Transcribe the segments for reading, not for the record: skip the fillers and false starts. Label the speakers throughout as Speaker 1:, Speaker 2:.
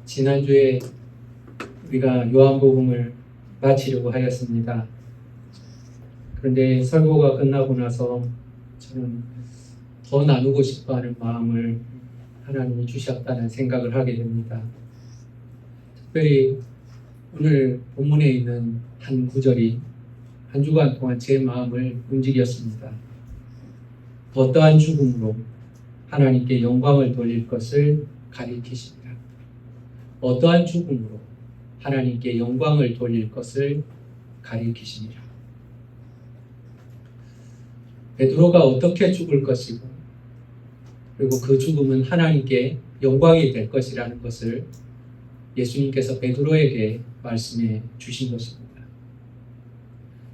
Speaker 1: 지난주에 우리가 요한복음을 마치려고 하였습니다. 그런데 설교가 끝나고 나서 저는 더 나누고 싶어하는 마음을 하나님이 주셨다는 생각을 하게 됩니다. 특별히 오늘 본문에 있는 한 구절이 한 주간 동안 제 마음을 움직였습니다. 어떠한 죽음으로 하나님께 영광을 돌릴 것을 가리키십니다. 어떠한 죽음으로 하나님께 영광을 돌릴 것을 가리키십니다. 베드로가 어떻게 죽을 것이고 그리고 그 죽음은 하나님께 영광이 될 것이라는 것을 예수님께서 베드로에게 말씀해 주신 것입니다.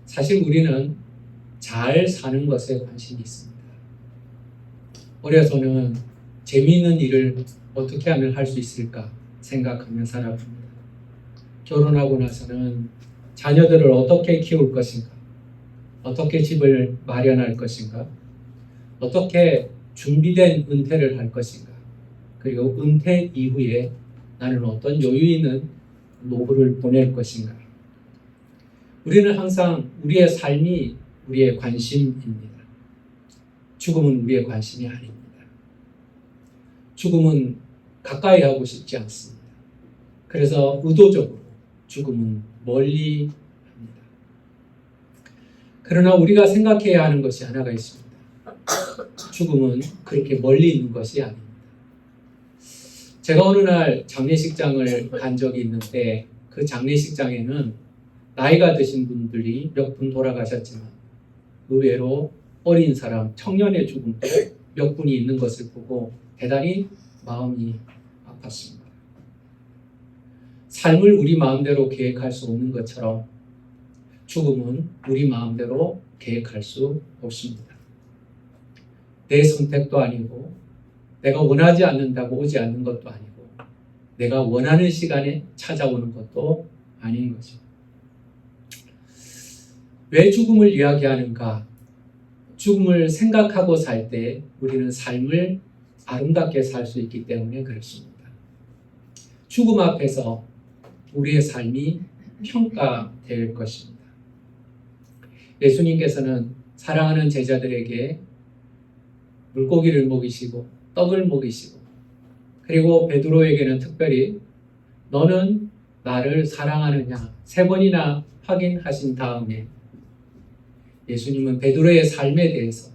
Speaker 1: 사실 우리는 잘 사는 것에 관심이 있습니다. 어려서는 재미있는 일을 어떻게 하면 할 수 있을까 생각하며 살아갑니다. 결혼하고 나서는 자녀들을 어떻게 키울 것인가, 어떻게 집을 마련할 것인가, 어떻게 준비된 은퇴를 할 것인가, 그리고 은퇴 이후에 나는 어떤 여유 있는 노후를 보낼 것인가. 우리는 항상 우리의 삶이 우리의 관심입니다. 죽음은 우리의 관심이 아닙니다. 죽음은 가까이 하고 싶지 않습니다. 그래서 의도적으로 죽음은 멀리 합니다. 그러나 우리가 생각해야 하는 것이 하나가 있습니다. 죽음은 그렇게 멀리 있는 것이 아닙니다. 제가 어느 날 장례식장을 간 적이 있는데 그 장례식장에는 나이가 드신 분들이 몇 분 돌아가셨지만 의외로 어린 사람, 청년의 죽음도 몇 분이 있는 것을 보고 대단히 마음이 아팠습니다. 삶을 우리 마음대로 계획할 수 없는 것처럼 죽음은 우리 마음대로 계획할 수 없습니다. 내 선택도 아니고 내가 원하지 않는다고 오지 않는 것도 아니고 내가 원하는 시간에 찾아오는 것도 아닌 거죠. 왜 죽음을 이야기하는가? 죽음을 생각하고 살 때 우리는 삶을 아름답게 살 수 있기 때문에 그렇습니다. 죽음 앞에서 우리의 삶이 평가될 것입니다. 예수님께서는 사랑하는 제자들에게 물고기를 먹이시고 떡을 먹이시고 그리고 베드로에게는 특별히 너는 나를 사랑하느냐 3번이나 확인하신 다음에 예수님은 베드로의 삶에 대해서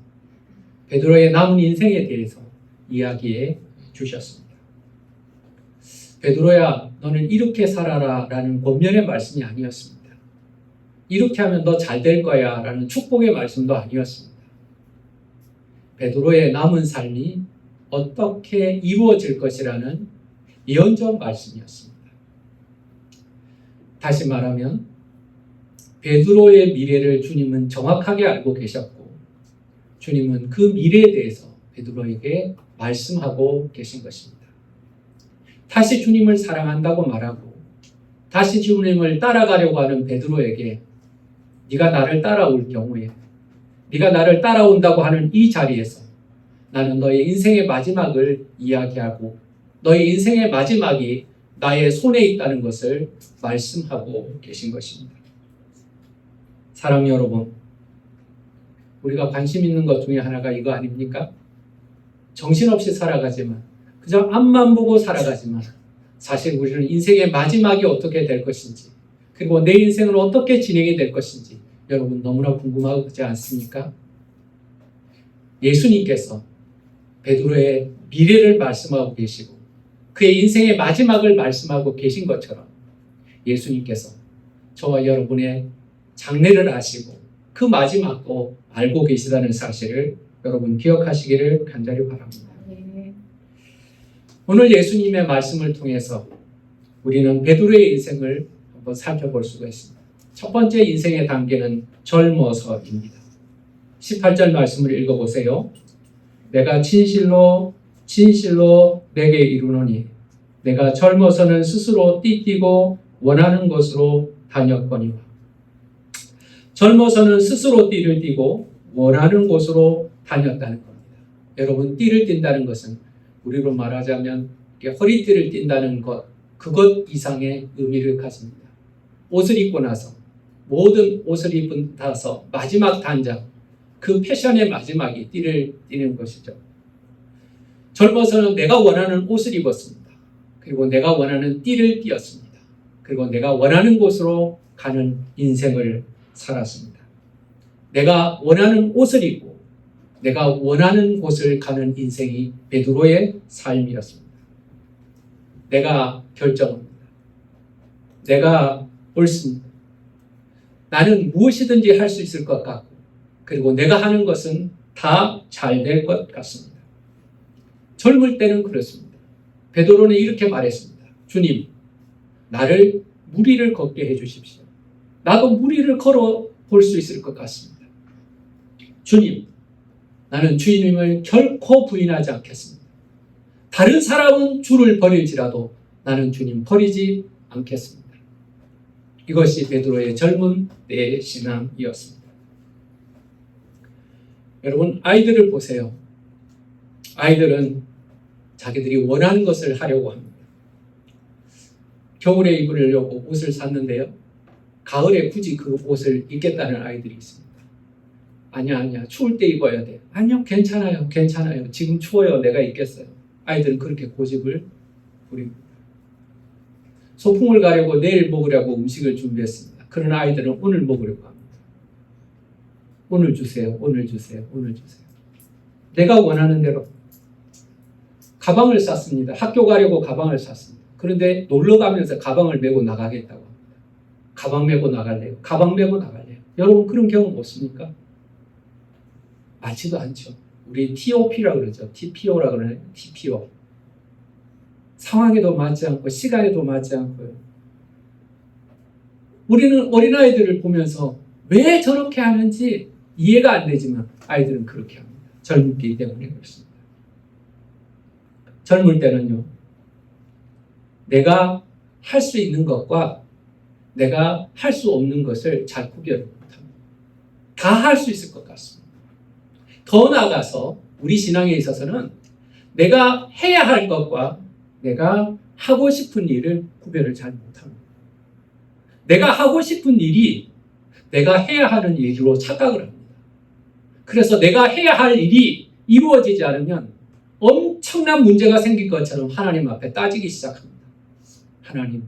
Speaker 1: 베드로의 남은 인생에 대해서 이야기해 주셨습니다. 베드로야 너는 이렇게 살아라 라는 권면의 말씀이 아니었습니다. 이렇게 하면 너 잘 될 거야 라는 축복의 말씀도 아니었습니다. 베드로의 남은 삶이 어떻게 이루어질 것이라는 예언적 말씀이었습니다. 다시 말하면 베드로의 미래를 주님은 정확하게 알고 계셨고 주님은 그 미래에 대해서 베드로에게 말씀하고 계신 것입니다. 다시 주님을 사랑한다고 말하고 다시 주님을 따라가려고 하는 베드로에게 네가 나를 따라올 경우에 네가 나를 따라온다고 하는 이 자리에서 나는 너의 인생의 마지막을 이야기하고 너의 인생의 마지막이 나의 손에 있다는 것을 말씀하고 계신 것입니다. 사랑 여러분, 우리가 관심 있는 것 중에 하나가 이거 아닙니까? 정신없이 살아가지만 그저 앞만 보고 살아가지만 사실 우리는 인생의 마지막이 어떻게 될 것인지 그리고 내 인생은 어떻게 진행이 될 것인지 여러분 너무나 궁금하지 않습니까? 예수님께서 베드로의 미래를 말씀하고 계시고 그의 인생의 마지막을 말씀하고 계신 것처럼 예수님께서 저와 여러분의 장래를 아시고 그 마지막도 알고 계시다는 사실을 여러분 기억하시기를 간절히 바랍니다. 오늘 예수님의 말씀을 통해서 우리는 베드로의 인생을 한번 살펴볼 수가 있습니다. 첫 번째 인생의 단계는 젊어서입니다. 18절 말씀을 읽어보세요. 내가 진실로 내게 이르노니 내가 젊어서는 스스로 띠뛰고 원하는 곳으로 다녔거니와. 젊어서는 스스로 띠를 띠고 원하는 곳으로 다녔다는 겁니다. 여러분 띠를 띈다는 것은 우리로 말하자면 허리띠를 띈다는 것 그것 이상의 의미를 가집니다. 옷을 입고 나서 모든 옷을 입은 나서 마지막 단장, 그 패션의 마지막이 띠를 띠는 것이죠. 젊어서는 내가 원하는 옷을 입었습니다. 그리고 내가 원하는 띠를 띠었습니다. 그리고 내가 원하는 곳으로 가는 인생을 살았습니다. 내가 원하는 옷을 입고 내가 원하는 곳을 가는 인생이 베드로의 삶이었습니다. 내가 결정합니다. 내가 옳습니다. 나는 무엇이든지 할 수 있을 것 같고 그리고 내가 하는 것은 다 잘 될 것 같습니다. 젊을 때는 그렇습니다. 베드로는 이렇게 말했습니다. 주님, 나를 무리를 걷게 해주십시오. 나도 무리를 걸어 볼 수 있을 것 같습니다. 주님, 나는 주님을 결코 부인하지 않겠습니다. 다른 사람은 주를 버릴지라도 나는 주님 버리지 않겠습니다. 이것이 베드로의 젊은 때의 신앙이었습니다. 여러분, 아이들을 보세요. 아이들은 자기들이 원하는 것을 하려고 합니다. 겨울에 입으려고 옷을 샀는데요. 가을에 굳이 그 옷을 입겠다는 아이들이 있습니다. 아니야, 추울 때 입어야 돼. 아니요, 괜찮아요. 지금 추워요. 내가 입겠어요. 아이들은 그렇게 고집을 부립니다. 소풍을 가려고 내일 먹으려고 음식을 준비했습니다. 그러나 아이들은 오늘 먹으려고 합니다. 오늘 주세요. 내가 원하는 대로. 가방을 샀습니다. 학교 가려고 가방을 샀습니다. 그런데 놀러 가면서 가방을 메고 나가겠다고 합니다. 가방 메고 나갈래요. 여러분 그런 경험 없습니까? 많지도 않죠. 우리 TOP라고 그러죠. TPO라고 그러나요? TPO. 상황에도 맞지 않고 시간에도 맞지 않고요. 우리는 어린아이들을 보면서 왜 저렇게 하는지 이해가 안 되지만 아이들은 그렇게 합니다. 젊기 때문에 그렇습니다. 젊을 때는요. 내가 할 수 있는 것과 내가 할 수 없는 것을 잘 구별을 못합니다. 다 할 수 있을 것 같습니다. 더 나아가서 우리 신앙에 있어서는 내가 해야 할 것과 내가 하고 싶은 일을 구별을 잘 못합니다. 내가 하고 싶은 일이 내가 해야 하는 일로 착각을 합니다. 그래서 내가 해야 할 일이 이루어지지 않으면 엄청난 문제가 생길 것처럼 하나님 앞에 따지기 시작합니다. 하나님,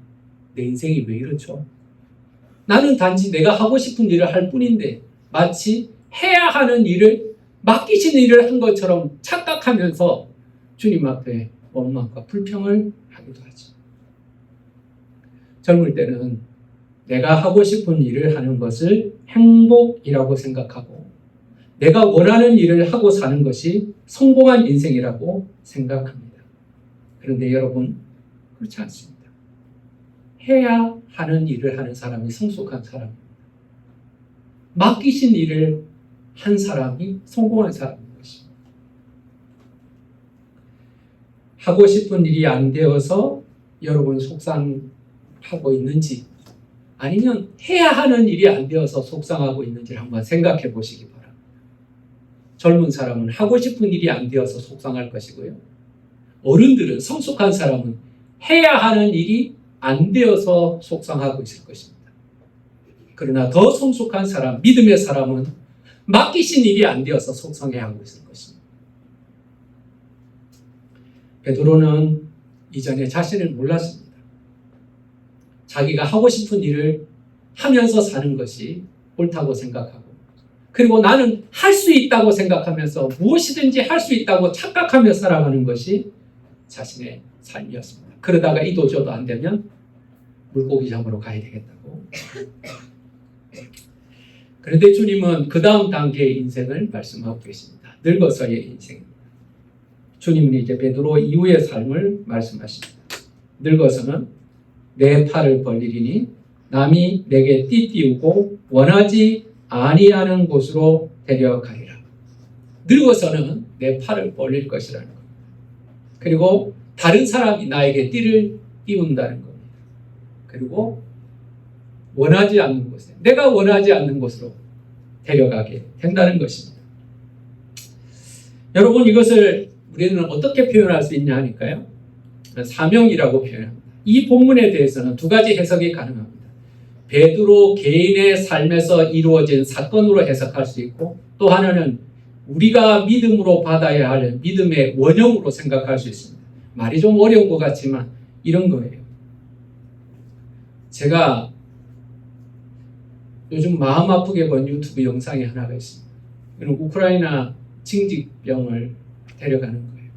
Speaker 1: 내 인생이 왜 이렇죠? 나는 단지 내가 하고 싶은 일을 할 뿐인데 마치 해야 하는 일을 맡기신 일을 한 것처럼 착각하면서 주님 앞에 원망과 불평을 하기도 하죠. 젊을 때는 내가 하고 싶은 일을 하는 것을 행복이라고 생각하고 내가 원하는 일을 하고 사는 것이 성공한 인생이라고 생각합니다. 그런데 여러분, 그렇지 않습니다. 해야 하는 일을 하는 사람이 성숙한 사람입니다. 맡기신 일을 한 사람이 성공한 사람인 것입니다. 하고 싶은 일이 안 되어서 여러분 속상하고 있는지 아니면 해야 하는 일이 안 되어서 속상하고 있는지를 한번 생각해 보시기 바랍니다. 젊은 사람은 하고 싶은 일이 안 되어서 속상할 것이고요. 어른들은 성숙한 사람은 해야 하는 일이 안 되어서 속상하고 있을 것입니다. 그러나 더 성숙한 사람, 믿음의 사람은 맡기신 일이 안 되어서 속상해하고 있을 것입니다. 베드로는 이전에 자신을 몰랐습니다. 자기가 하고 싶은 일을 하면서 사는 것이 옳다고 생각하고 그리고 나는 할 수 있다고 생각하면서 무엇이든지 할 수 있다고 착각하며 살아가는 것이 자신의 삶이었습니다. 그러다가 이도저도 안 되면 물고기 잡으러 가야 되겠다고. 그런데 주님은 그 다음 단계의 인생을 말씀하고 계십니다. 늙어서의 인생입니다. 주님은 이제 베드로 이후의 삶을 말씀하십니다. 늙어서는 내 팔을 벌리리니 남이 내게 띠띠우고 원하지 아니하는 곳으로 데려가리라. 늙어서는 내 팔을 벌릴 것이라는 겁니다. 그리고 다른 사람이 나에게 띠를 띄운다는 겁니다. 그리고 원하지 않는 곳에, 내가 원하지 않는 곳으로 데려가게 된다는 것입니다. 여러분, 이것을 우리는 어떻게 표현할 수 있냐 하니까요. 사명이라고 표현합니다. 이 본문에 대해서는 두 가지 해석이 가능합니다. 베드로 개인의 삶에서 이루어진 사건으로 해석할 수 있고, 또 하나는 우리가 믿음으로 받아야 할 믿음의 원형으로 생각할 수 있습니다. 말이 좀 어려운 것 같지만 이런 거예요. 제가 요즘 마음 아프게 본 유튜브 영상이 하나가 있습니다. 이건 우크라이나 징집병을 데려가는 거예요.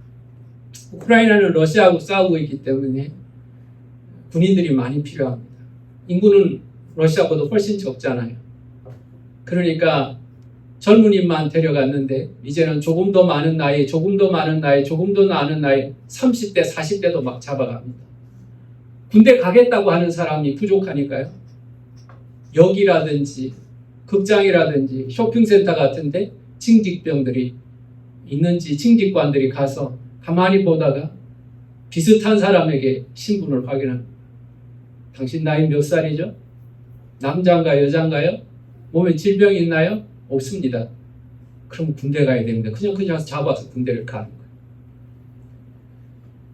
Speaker 1: 우크라이나는 러시아하고 싸우고 있기 때문에 군인들이 많이 필요합니다. 인구는 러시아보다 훨씬 적잖아요. 그러니까 젊은이만 데려갔는데 이제는 조금 더 많은 나이, 조금 더 많은 나이, 조금 더 많은 나이, 30대, 40대도 막 잡아갑니다. 군대 가겠다고 하는 사람이 부족하니까요. 역이라든지 극장이라든지 쇼핑센터 같은데 징집병들이 있는지 징집관들이 가서 가만히 보다가 비슷한 사람에게 신분을 확인합니다. 당신 나이 몇 살이죠? 남자인가요? 여자인가요? 몸에 질병이 있나요? 없습니다. 그럼 군대 가야 됩니다. 그냥 잡아서 군대를 가는 거예요.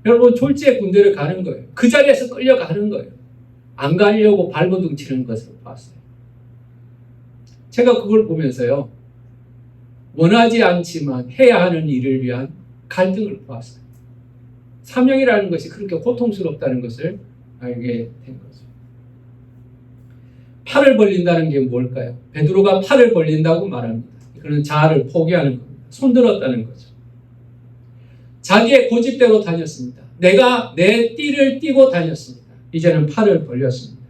Speaker 1: 여러분, 졸지에 군대를 가는 거예요. 그 자리에서 끌려가는 거예요. 안 가려고 발버둥 치는 것으로 봤어요. 제가 그걸 보면서요, 원하지 않지만 해야 하는 일을 위한 갈등을 보았어요. 사명이라는 것이 그렇게 고통스럽다는 것을 알게 된 거죠. 팔을 벌린다는 게 뭘까요? 베드로가 팔을 벌린다고 말합니다. 그는 자아를 포기하는 겁니다. 손들었다는 거죠. 자기의 고집대로 다녔습니다. 내가 내 띠를 띠고 다녔습니다. 이제는 팔을 벌렸습니다.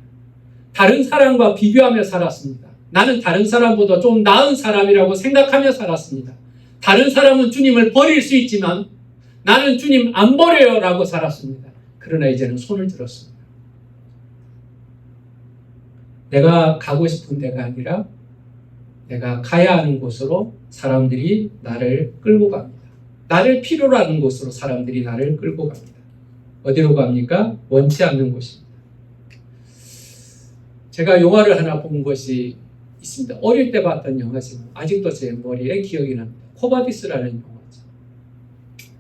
Speaker 1: 다른 사람과 비교하며 살았습니다. 나는 다른 사람보다 좀 나은 사람이라고 생각하며 살았습니다. 다른 사람은 주님을 버릴 수 있지만 나는 주님 안 버려요 라고 살았습니다. 그러나 이제는 손을 들었습니다. 내가 가고 싶은 데가 아니라 내가 가야 하는 곳으로 사람들이 나를 끌고 갑니다. 나를 필요로 하는 곳으로 사람들이 나를 끌고 갑니다. 어디로 갑니까? 원치 않는 곳입니다. 제가 영화를 하나 본 것이 있습니다. 어릴 때 봤던 영화지만 아직도 제 머리에 기억이 납니다. 코바디스라는 영화죠.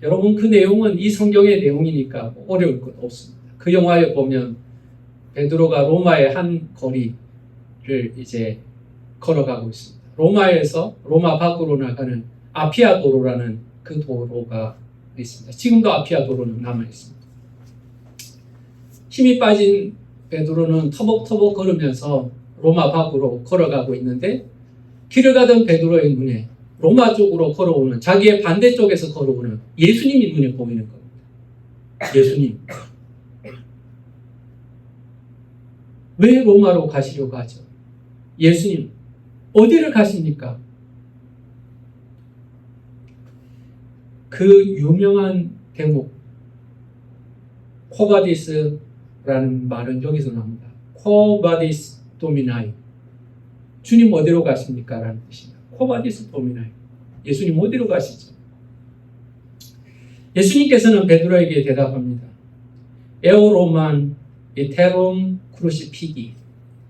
Speaker 1: 여러분, 그 내용은 이 성경의 내용이니까 어려울 것 없습니다. 그 영화에 보면 베드로가 로마의 한 거리를 이제 걸어가고 있습니다. 로마에서 로마 밖으로 나가는 아피아 도로라는 그 도로가 있습니다. 지금도 아피아 도로는 남아 있습니다. 힘이 빠진 베드로는 터벅터벅 걸으면서 로마 밖으로 걸어가고 있는데 길을 가던 베드로의 눈에 로마 쪽으로 걸어오는, 자기의 반대쪽에서 걸어오는 예수님이 눈에 보이는 겁니다. 예수님. 왜 로마로 가시려고 하죠? 예수님, 어디를 가십니까? 그 유명한 대목, 코바디스라는 말은 여기서 나옵니다. 코바디스 도미나이. 주님 어디로 가십니까? 라는 뜻입니다. 코바디스 도미나이. 예수님 어디로 가시죠? 예수님께서는 베드로에게 대답합니다. 에오로만 이테롬 크루시피기.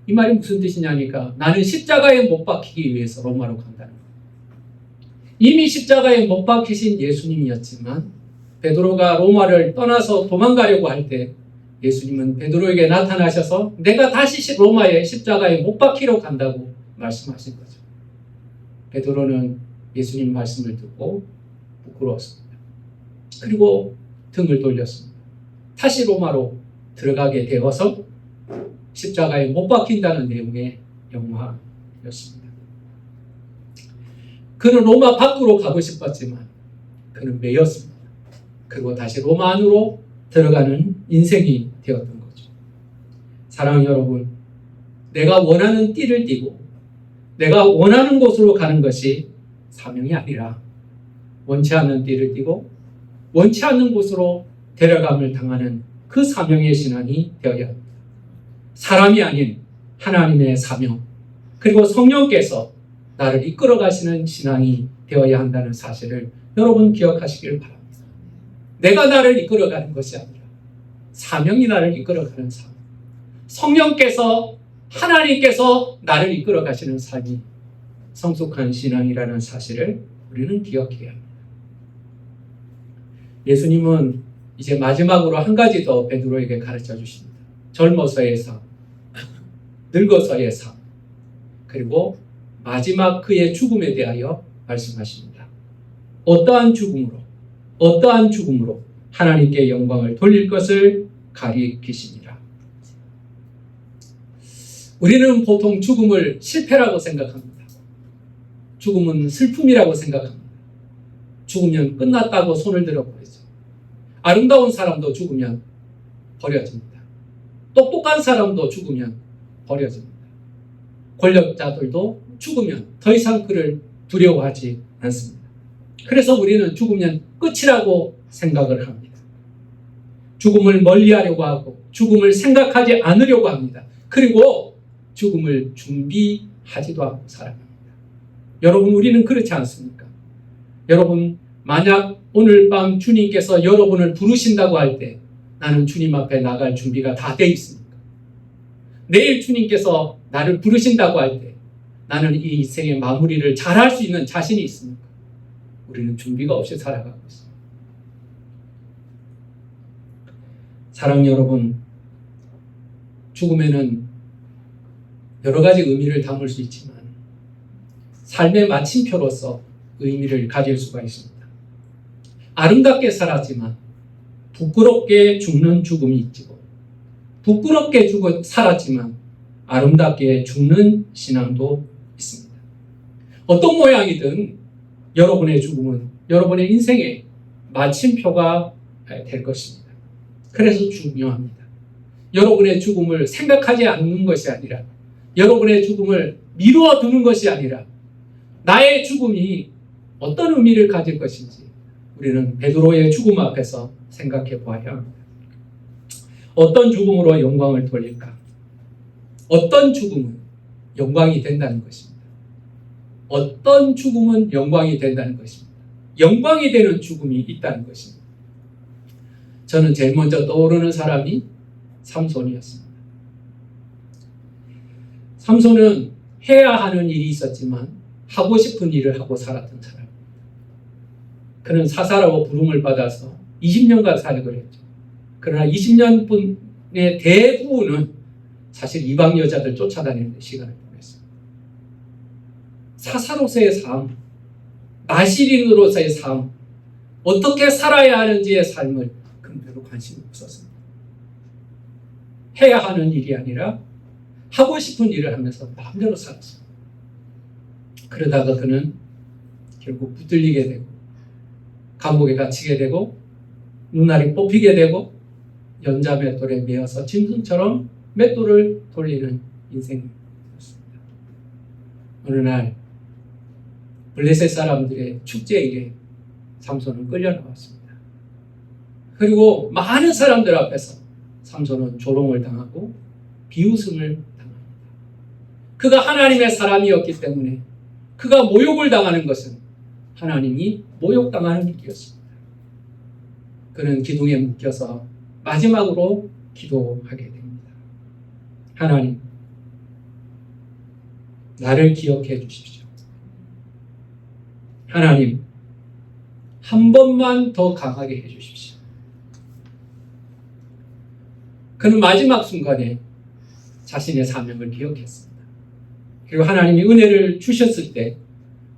Speaker 1: 이 말이 무슨 뜻이냐니까 나는 십자가에 못 박히기 위해서 로마로 간다는 거예요. 이미 십자가에 못 박히신 예수님이었지만 베드로가 로마를 떠나서 도망가려고 할 때 예수님은 베드로에게 나타나셔서 내가 다시 로마의 십자가에 못 박히러 간다고 말씀하신 거죠. 베드로는 예수님 말씀을 듣고 부끄러웠습니다. 그리고 등을 돌렸습니다. 다시 로마로 들어가게 되어서 십자가에 못 박힌다는 내용의 영화였습니다. 그는 로마 밖으로 가고 싶었지만 그는 매였습니다. 그리고 다시 로마 안으로 들어가는 인생이 되었던 거죠. 사랑하는 여러분, 내가 원하는 띠를 띠고 내가 원하는 곳으로 가는 것이 사명이 아니라 원치 않는 띠를 띠고 원치 않는 곳으로 데려감을 당하는 그 사명의 신앙이 되어야 합니다. 사람이 아닌 하나님의 사명, 그리고 성령께서 나를 이끌어 가시는 신앙이 되어야 한다는 사실을 여러분 기억하시길 바랍니다. 내가 나를 이끌어 가는 것이 아니라 사명이 나를 이끌어 가는 삶, 성령께서, 하나님께서 나를 이끌어 가시는 삶이 성숙한 신앙이라는 사실을 우리는 기억해야 합니다. 예수님은 이제 마지막으로 한 가지 더 베드로에게 가르쳐 주십니다. 젊어서의 삶, 늙어서의 삶, 그리고 마지막 그의 죽음에 대하여 말씀하십니다. 어떠한 죽음으로 하나님께 영광을 돌릴 것을 가리키시니라. 우리는 보통 죽음을 실패라고 생각합니다. 죽음은 슬픔이라고 생각합니다. 죽으면 끝났다고 손을 들어버리죠. 아름다운 사람도 죽으면 버려집니다. 똑똑한 사람도 죽으면 버려집니다. 권력자들도 죽으면 더 이상 그를 두려워하지 않습니다. 그래서 우리는 죽으면 끝이라고 생각을 합니다. 죽음을 멀리하려고 하고 죽음을 생각하지 않으려고 합니다. 그리고 죽음을 준비하지도 않고 살아갑니다. 여러분, 우리는 그렇지 않습니까? 여러분, 만약 오늘 밤 주님께서 여러분을 부르신다고 할 때 나는 주님 앞에 나갈 준비가 다 돼 있습니까? 내일 주님께서 나를 부르신다고 할 때 나는 이 인생의 마무리를 잘할 수 있는 자신이 있습니까? 우리는 준비가 없이 살아가고 있습니다. 사랑 여러분, 죽음에는 여러 가지 의미를 담을 수 있지만 삶의 마침표로서 의미를 가질 수가 있습니다. 아름답게 살았지만 부끄럽게 죽는 죽음이 있고, 부끄럽게 살았지만 아름답게 죽는 신앙도 있습니다. 어떤 모양이든 여러분의 죽음은 여러분의 인생의 마침표가 될 것입니다. 그래서 중요합니다. 여러분의 죽음을 생각하지 않는 것이 아니라, 여러분의 죽음을 미루어 두는 것이 아니라, 나의 죽음이 어떤 의미를 가질 것인지 우리는 베드로의 죽음 앞에서 생각해 보아야 합니다. 어떤 죽음으로 영광을 돌릴까? 어떤 죽음은 영광이 된다는 것입니다. 어떤 죽음은 영광이 된다는 것입니다. 영광이 되는 죽음이 있다는 것입니다. 저는 제일 먼저 떠오르는 사람이 삼손이었습니다. 삼손은 해야 하는 일이 있었지만 하고 싶은 일을 하고 살았던 사람입니다. 그는 사사라고 부름을 받아서 20년간 사역을 했죠. 그러나 20년분의 대부분은 사실 이방 여자들 쫓아다니는 시간을 보냈어요. 사사로서의 삶, 나시린으로서의 삶, 어떻게 살아야 하는지의 삶을 그는 별로 관심이 없었습니다. 해야 하는 일이 아니라 하고 싶은 일을 하면서 마음대로 살았습니다. 그러다가 그는 결국 붙들리게 되고 감옥에 갇히게 되고 눈알이 뽑히게 되고 연자맷돌에 매어서 짐승처럼 맷돌을 돌리는 인생이었습니다. 어느 날 블레셋 사람들의 축제일에 삼손은 끌려나왔습니다. 그리고 많은 사람들 앞에서 삼손은 조롱을 당하고 비웃음을 당합니다. 그가 하나님의 사람이었기 때문에 그가 모욕을 당하는 것은 하나님이 모욕당하는 일이었습니다. 그는 기둥에 묶여서 마지막으로 기도하게 됩니다. 하나님, 나를 기억해 주십시오. 하나님, 한 번만 더 강하게 해 주십시오. 그는 마지막 순간에 자신의 사명을 기억했습니다. 그리고 하나님이 은혜를 주셨을 때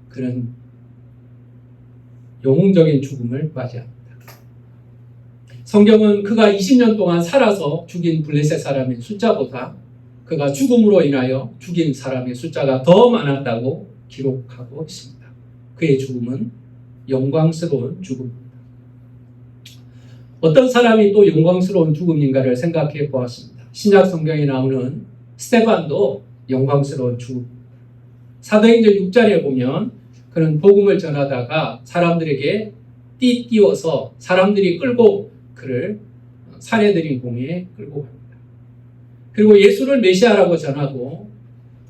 Speaker 1: 그는 영웅적인 죽음을 맞이합니다. 성경은 그가 20년 동안 살아서 죽인 블레셋 사람의 숫자보다 그가 죽음으로 인하여 죽인 사람의 숫자가 더 많았다고 기록하고 있습니다. 그의 죽음은 영광스러운 죽음입니다. 어떤 사람이 또 영광스러운 죽음인가를 생각해 보았습니다. 신약 성경에 나오는 스데반도 영광스러운 죽음입니다. 사도행전 6장에 보면 그는 복음을 전하다가 사람들에게 띄워서 사람들이 끌고 그를 사내들인 공에 끌고 갑니다. 그리고 예수를 메시아라고 전하고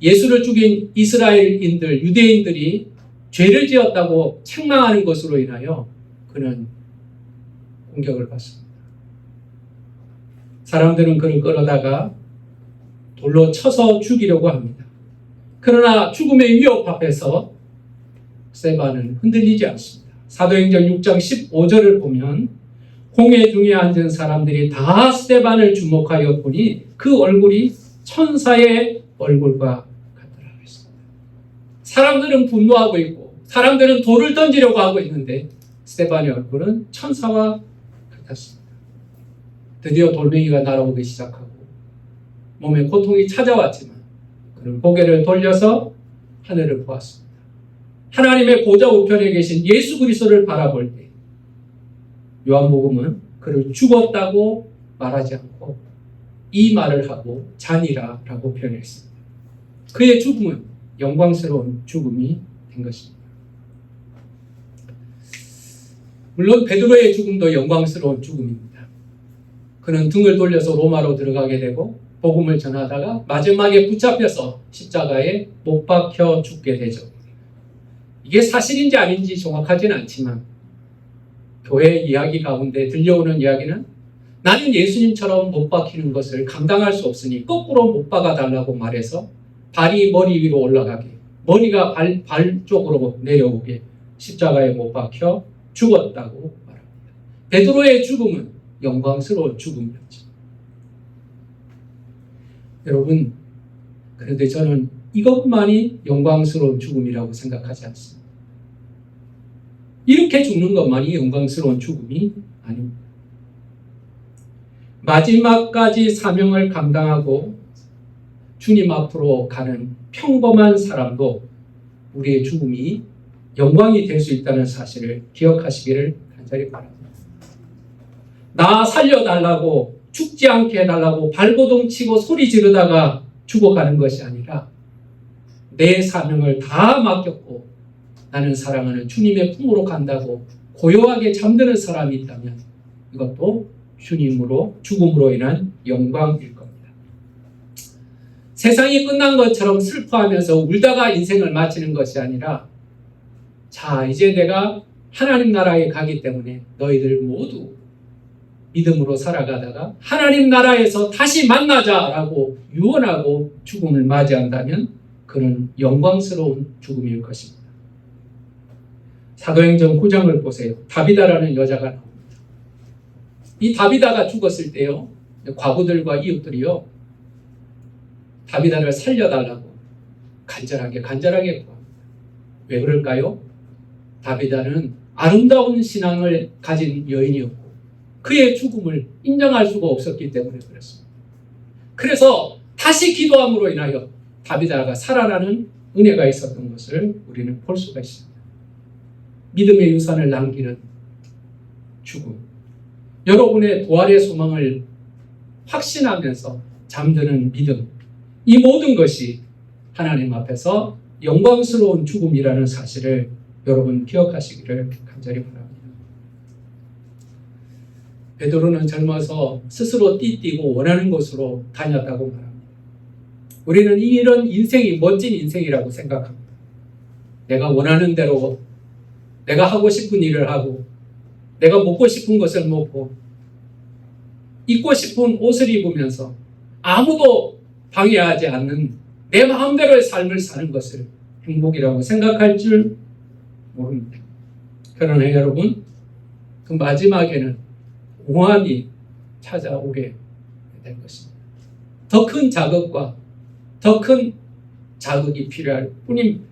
Speaker 1: 예수를 죽인 이스라엘인들, 유대인들이 죄를 지었다고 책망하는 것으로 인하여 그는 공격을 받습니다. 사람들은 그를 끌어다가 돌로 쳐서 죽이려고 합니다. 그러나 죽음의 위협 앞에서 스데반은 흔들리지 않습니다. 사도행전 6장 15절을 보면 공회 중에 앉은 사람들이 다 스데반을 주목하여 보니 그 얼굴이 천사의 얼굴과 같더라 그랬습니다. 사람들은 분노하고 있고 사람들은 돌을 던지려고 하고 있는데 스데반의 얼굴은 천사와 같았습니다. 드디어 돌멩이가 날아오기 시작하고 몸에 고통이 찾아왔지만 그는 고개를 돌려서 하늘을 보았습니다. 하나님의 보좌 우편에 계신 예수 그리스도를 바라볼 때 요한복음은 그를 죽었다고 말하지 않고 이 말을 하고 잔이라 라고 표현했습니다. 그의 죽음은 영광스러운 죽음이 된 것입니다. 물론 베드로의 죽음도 영광스러운 죽음입니다. 그는 등을 돌려서 로마로 들어가게 되고 복음을 전하다가 마지막에 붙잡혀서 십자가에 못 박혀 죽게 되죠. 이게 사실인지 아닌지 정확하지는 않지만 교회 이야기 가운데 들려오는 이야기는 나는 예수님처럼 못 박히는 것을 감당할 수 없으니 거꾸로 못 박아달라고 말해서 발이 머리 위로 올라가게, 머리가 발 쪽으로 내려오게 십자가에 못 박혀 죽었다고 말합니다. 베드로의 죽음은 영광스러운 죽음이었죠. 여러분, 그런데 저는 이것만이 영광스러운 죽음이라고 생각하지 않습니다. 이렇게 죽는 것만이 영광스러운 죽음이 아닙니다. 마지막까지 사명을 감당하고 주님 앞으로 가는 평범한 사람도 우리의 죽음이 영광이 될 수 있다는 사실을 기억하시기를 간절히 바랍니다. 나 살려달라고 죽지 않게 해달라고 발버둥 치고 소리 지르다가 죽어가는 것이 아니라 내 사명을 다 맡겼고 나는 사랑하는 주님의 품으로 간다고 고요하게 잠드는 사람이 있다면 이것도 주님으로 죽음으로 인한 영광일 겁니다. 세상이 끝난 것처럼 슬퍼하면서 울다가 인생을 마치는 것이 아니라 자, 이제 내가 하나님 나라에 가기 때문에 너희들 모두 믿음으로 살아가다가 하나님 나라에서 다시 만나자라고 유언하고 죽음을 맞이한다면 그는 영광스러운 죽음일 것입니다. 사도행전 9장을 보세요. 다비다라는 여자가 나옵니다. 이 다비다가 죽었을 때요, 과부들과 이웃들이요, 다비다를 살려달라고 간절하게 구합니다. 왜 그럴까요? 다비다는 아름다운 신앙을 가진 여인이었고 그의 죽음을 인정할 수가 없었기 때문에 그렇습니다. 그래서 다시 기도함으로 인하여 다비다가 살아나는 은혜가 있었던 것을 우리는 볼 수가 있습니다. 믿음의 유산을 남기는 죽음, 여러분의 부활의 소망을 확신하면서 잠드는 믿음, 이 모든 것이 하나님 앞에서 영광스러운 죽음이라는 사실을 여러분 기억하시기를 간절히 바랍니다. 베드로는 젊어서 스스로 띠뛰고 원하는 곳으로 다녔다고 말합니다. 우리는 이런 인생이 멋진 인생이라고 생각합니다. 내가 원하는 대로 내가 하고 싶은 일을 하고 내가 먹고 싶은 것을 먹고 입고 싶은 옷을 입으면서 아무도 방해하지 않는 내 마음대로의 삶을 사는 것을 행복이라고 생각할 줄 모릅니다. 그러나 여러분, 그 마지막에는 공황이 찾아오게 될 것입니다. 더 큰 자극과 더 큰 자극이 필요할 뿐입니다.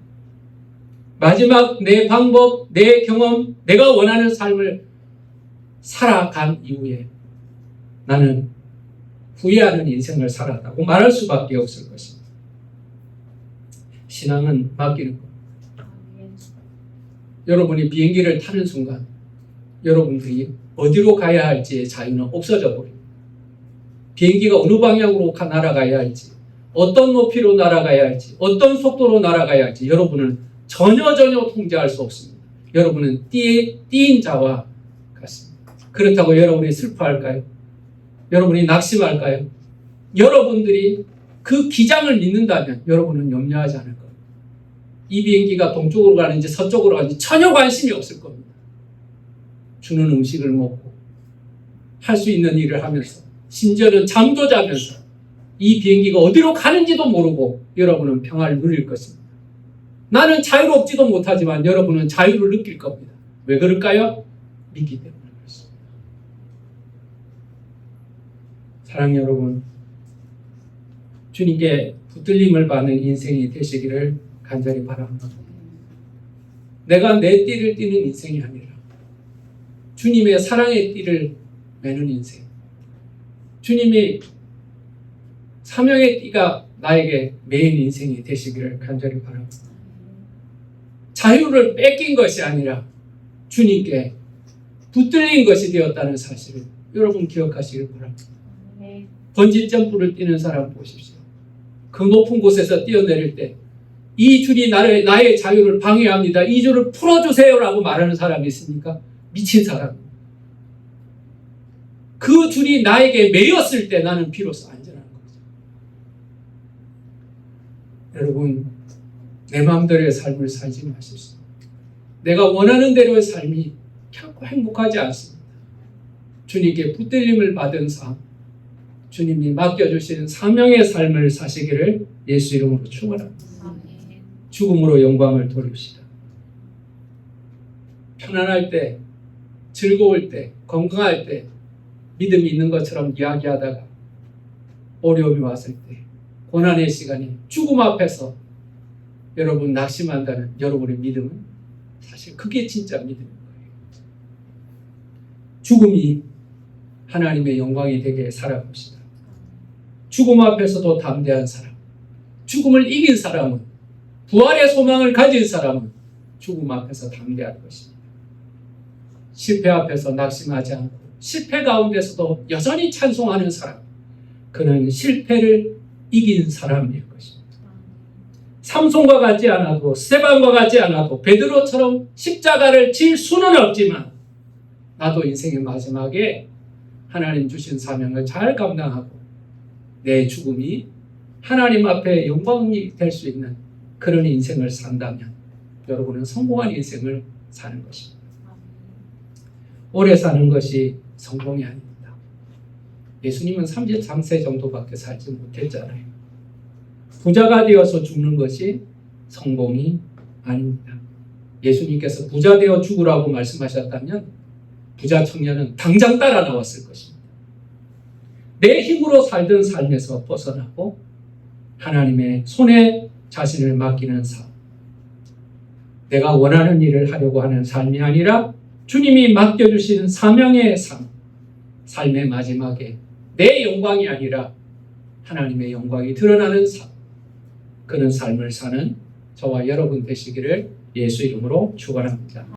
Speaker 1: 마지막 내 방법, 내 경험, 내가 원하는 삶을 살아간 이후에 나는 후회하는 인생을 살았다고 말할 수밖에 없을 것입니다. 신앙은 맡기는 겁니다. 여러분이 비행기를 타는 순간 여러분들이 어디로 가야 할지의 자유는 없어져 버립니다. 비행기가 어느 방향으로 날아가야 할지, 어떤 높이로 날아가야 할지, 어떤 속도로 날아가야 할지 여러분은 전혀 통제할 수 없습니다. 여러분은 띠인 자와 같습니다. 그렇다고 여러분이 슬퍼할까요? 여러분이 낙심할까요? 여러분들이 그 기장을 믿는다면 여러분은 염려하지 않을 겁니다. 이 비행기가 동쪽으로 가는지 서쪽으로 가는지 전혀 관심이 없을 겁니다. 주는 음식을 먹고 할 수 있는 일을 하면서 심지어는 잠도 자면서 이 비행기가 어디로 가는지도 모르고 여러분은 평화를 누릴 것입니다. 나는 자유롭지도 못하지만 여러분은 자유를 느낄 겁니다. 왜 그럴까요? 믿기 때문에 그렇습니다. 사랑하는 여러분, 주님께 붙들림을 받는 인생이 되시기를 간절히 바랍니다. 내가 내 띠를 띠는 인생이 아니라 주님의 사랑의 띠를 매는 인생, 주님이 사명의 띠가 나에게 매인 인생이 되시기를 간절히 바랍니다. 자유를 뺏긴 것이 아니라 주님께 붙들린 것이 되었다는 사실을 여러분 기억하시길 바랍니다. 번지 점프를 뛰는 사람 보십시오. 그 높은 곳에서 뛰어내릴 때 이 줄이 나의 자유를 방해합니다. 이 줄을 풀어주세요라고 말하는 사람이 있습니까? 미친 사람. 그 줄이 나에게 매였을 때 나는 비로소 안전한 거죠. 여러분, 내 마음대로의 삶을 살지 마십시오. 내가 원하는 대로의 삶이 결코 행복하지 않습니다. 주님께 붙들림을 받은 삶, 주님이 맡겨주신 사명의 삶을 사시기를 예수 이름으로 축원합니다. 죽음으로 영광을 돌립시다. 편안할 때, 즐거울 때, 건강할 때 믿음이 있는 것처럼 이야기하다가 어려움이 왔을 때, 고난의 시간이 죽음 앞에서 여러분 낙심한다는 여러분의 믿음은 사실 그게 진짜 믿음인 거예요. 죽음이 하나님의 영광이 되게 살아봅시다. 죽음 앞에서도 담대한 사람, 죽음을 이긴 사람은, 부활의 소망을 가진 사람은 죽음 앞에서 담대할 것입니다. 실패 앞에서 낙심하지 않고 실패 가운데서도 여전히 찬송하는 사람, 그는 실패를 이긴 사람일 것입니다. 삼손과 같지 않아도, 스데반과 같지 않아도, 베드로처럼 십자가를 질 수는 없지만 나도 인생의 마지막에 하나님 주신 사명을 잘 감당하고 내 죽음이 하나님 앞에 영광이 될 수 있는 그런 인생을 산다면 여러분은 성공한 인생을 사는 것입니다. 오래 사는 것이 성공이 아닙니다. 예수님은 33세 정도밖에 살지 못했잖아요. 부자가 되어서 죽는 것이 성공이 아닙니다. 예수님께서 부자 되어 죽으라고 말씀하셨다면 부자 청년은 당장 따라 나왔을 것입니다. 내 힘으로 살던 삶에서 벗어나고 하나님의 손에 자신을 맡기는 삶, 내가 원하는 일을 하려고 하는 삶이 아니라 주님이 맡겨주신 사명의 삶, 삶의 마지막에 내 영광이 아니라 하나님의 영광이 드러나는 삶, 그런 삶을 사는 저와 여러분 되시기를 예수 이름으로 축원합니다.